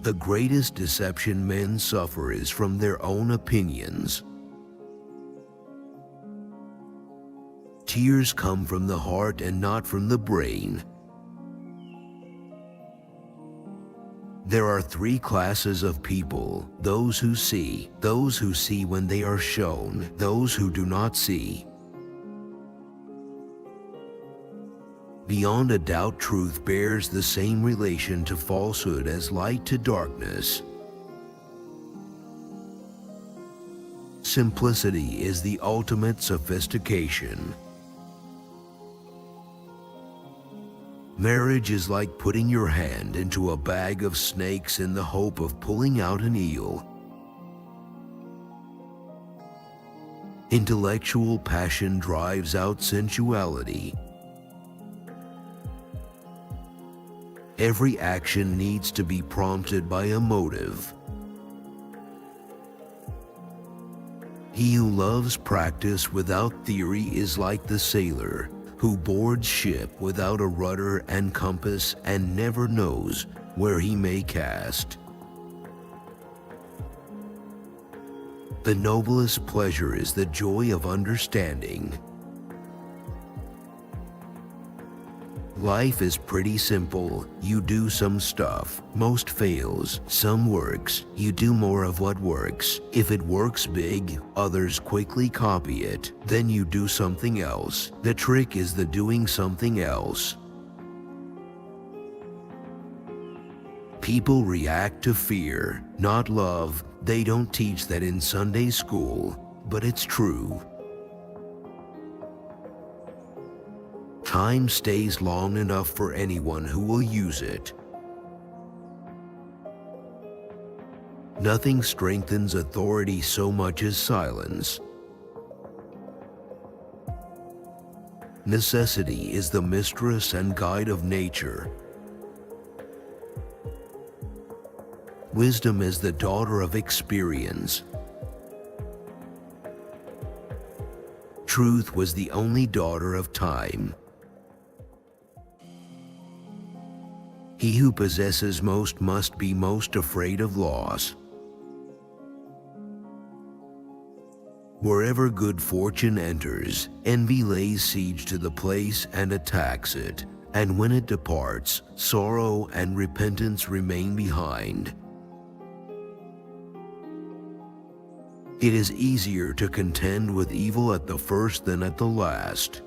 The greatest deception men suffer is from their own opinions. Tears come from the heart and not from the brain. There are three classes of people: those who see when they are shown, those who do not see. Beyond a doubt, truth bears the same relation to falsehood as light to darkness. Simplicity is the ultimate sophistication. Marriage is like putting your hand into a bag of snakes in the hope of pulling out an eel. Intellectual passion drives out sensuality. Every action needs to be prompted by a motive. He who loves practice without theory is like the sailor who boards ship without a rudder and compass and never knows where he may cast. The noblest pleasure is the joy of understanding. Life is pretty simple. You do some stuff. Most fails. Some works. You do more of what works. If it works big, others quickly copy it. Then you do something else. The trick is the doing something else. People react to fear, not love. They don't teach that in Sunday school, but it's true. Time stays long enough for anyone who will use it. Nothing strengthens authority so much as silence. Necessity is the mistress and guide of nature. Wisdom is the daughter of experience. Truth was the only daughter of time. He who possesses most must be most afraid of loss. Wherever good fortune enters, envy lays siege to the place and attacks it, and when it departs, sorrow and repentance remain behind. It is easier to contend with evil at the first than at the last.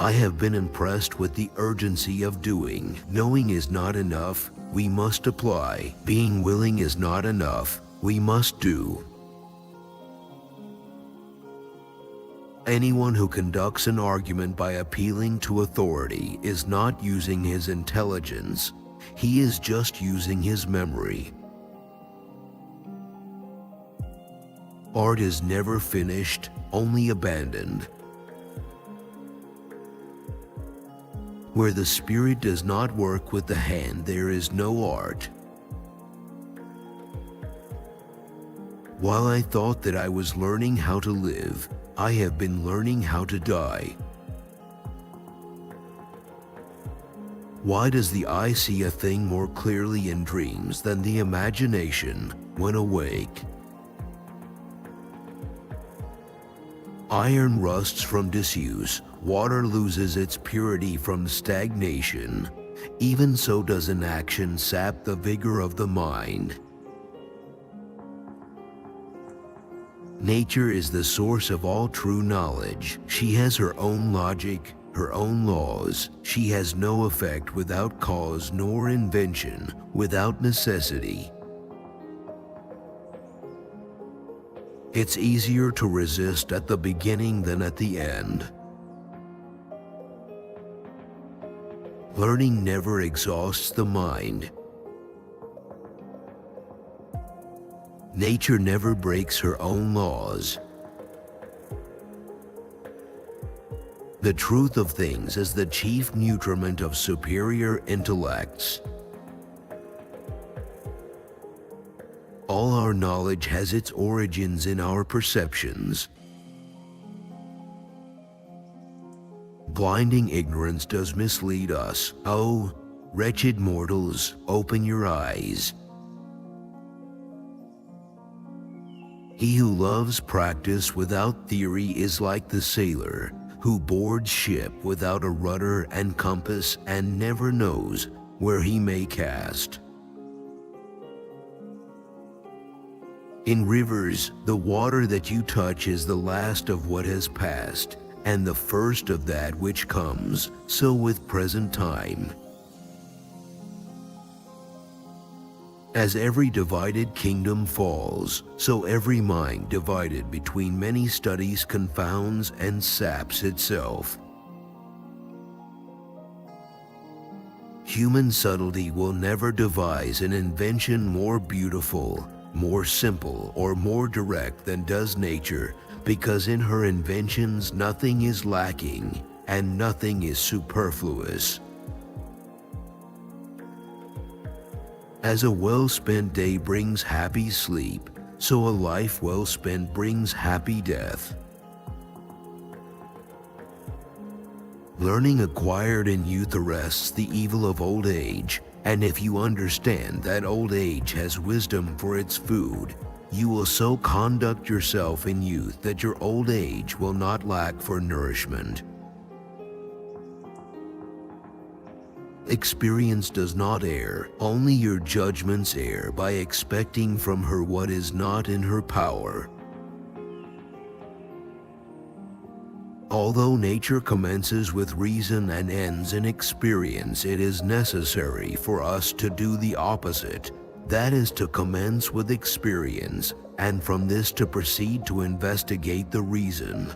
I have been impressed with the urgency of doing. Knowing is not enough, we must apply. Being willing is not enough, we must do. Anyone who conducts an argument by appealing to authority is not using his intelligence, he is just using his memory. Art is never finished, only abandoned. Where the spirit does not work with the hand, there is no art. While I thought that I was learning how to live, I have been learning how to die. Why does the eye see a thing more clearly in dreams than the imagination when awake? Iron rusts from disuse, water loses its purity from stagnation. Even so does inaction sap the vigor of the mind. Nature is the source of all true knowledge. She has her own logic, her own laws. She has no effect without cause, nor invention without necessity. It's easier to resist at the beginning than at the end. Learning never exhausts the mind. Nature never breaks her own laws. The truth of things is the chief nutriment of superior intellects. All our knowledge has its origins in our perceptions. Blinding ignorance does mislead us. Oh, Wretched mortals, open your eyes. He who loves practice without theory is like the sailor who boards ship without a rudder and compass and never knows where he may cast. In rivers, the water that you touch is the last of what has passed, and the first of that which comes, so with present time. As every divided kingdom falls, so every mind divided between many studies confounds and saps itself. Human subtlety will never devise an invention more beautiful, more simple, or more direct than does nature, because in her inventions nothing is lacking and nothing is superfluous. As a well-spent day brings happy sleep, so a life well spent brings happy death. Learning acquired in youth arrests the evil of old age, and if you understand that old age has wisdom for its food, you will so conduct yourself in youth that your old age will not lack for nourishment. Experience does not err, only your judgments err by expecting from her what is not in her power. Although nature commences with reason and ends in experience, it is necessary for us to do the opposite. That is, to commence with experience, and from this to proceed to investigate the reason.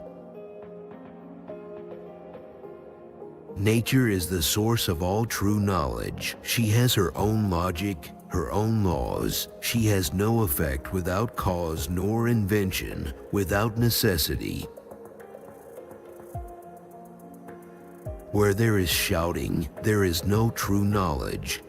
Nature is the source of all true knowledge. She has her own logic, her own laws. She has no effect without cause, nor invention without necessity. Where there is shouting, there is no true knowledge.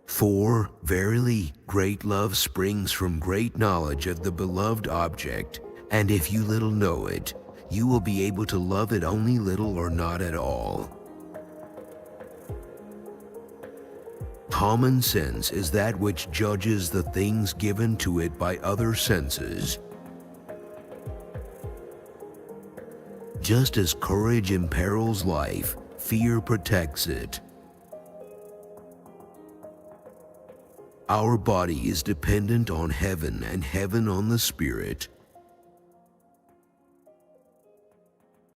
For, verily, great love springs from great knowledge of the beloved object, and if you little know it, you will be able to love it only little or not at all. Common sense is that which judges the things given to it by other senses. Just as courage imperils life, fear protects it. Our body is dependent on heaven and heaven on the spirit.